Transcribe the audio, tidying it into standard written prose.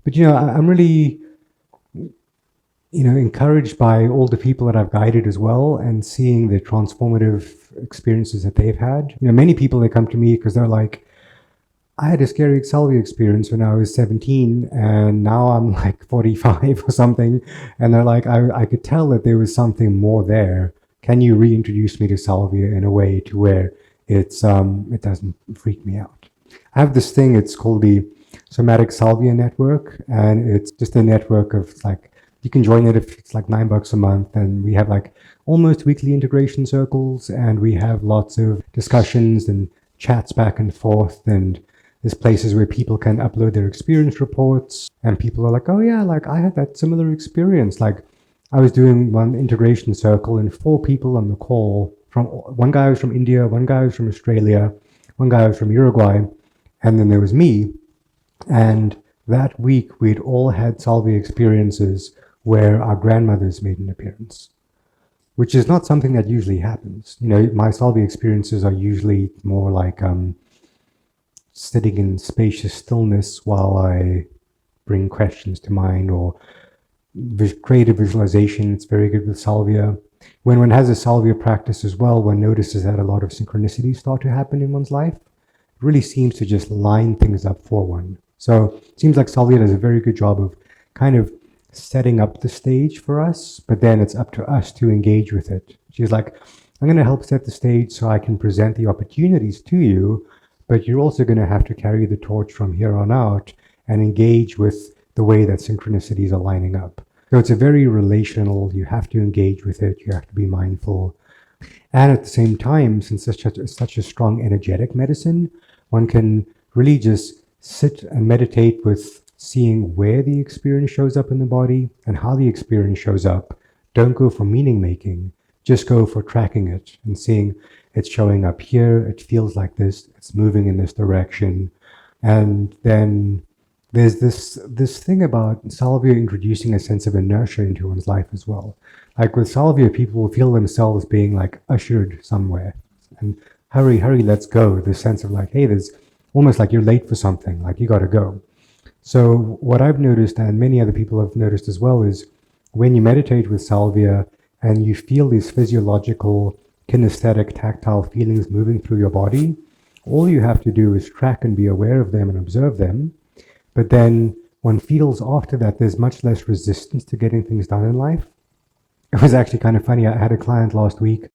But I'm really encouraged by all the people that I've guided as well, and seeing the transformative experiences that they've had. Many people, they come to me because they're like, I had a scary Salvia experience when I was 17, and now I'm like 45 or something. And they're like, I could tell that there was something more there. Can you reintroduce me to Salvia in a way to where it doesn't freak me out? I have this thing, it's called the Somatic Salvia network, and it's just a network of like, you can join it if it's like $9 a month, and we have like almost weekly integration circles, and we have lots of discussions and chats back and forth, and there's places where people can upload their experience reports, and people are like, oh yeah, like I had that similar experience. Like I was doing one integration circle and 4 people on the call, from one guy was from India, one guy was from Australia, one guy was from Uruguay, and then there was me. And that week we'd all had Salvia experiences where our grandmothers made an appearance, which is not something that usually happens. My Salvia experiences are usually more like sitting in spacious stillness while I bring questions to mind, or creative visualization. It's very good with Salvia. When one has a Salvia practice as well, one notices that a lot of synchronicities start to happen in one's life. It really seems to just line things up for one. So it seems like Salvia does a very good job of kind of setting up the stage for us, but then it's up to us to engage with it. She's like, I'm going to help set the stage so I can present the opportunities to you, but you're also going to have to carry the torch from here on out and engage with the way that synchronicities are lining up. So it's a very relational, you have to engage with it, you have to be mindful. And at the same time, since it's such a strong energetic medicine, one can really just sit and meditate with seeing where the experience shows up in the body and how the experience shows up. Don't go for meaning making, just go for tracking it and seeing it's showing up here, it feels like this, it's moving in this direction. And then there's this thing about Salvia introducing a sense of inertia into one's life as well. Like with Salvia, people will feel themselves being like ushered somewhere. And hurry, hurry, let's go. This sense of like, hey, there's almost like you're late for something, like you gotta go. So what I've noticed, and many other people have noticed as well, is when you meditate with Salvia and you feel these physiological, kinesthetic, tactile feelings moving through your body, all you have to do is track and be aware of them and observe them. But then one feels after that there's much less resistance to getting things done in life. It was actually kind of funny. I had a client last week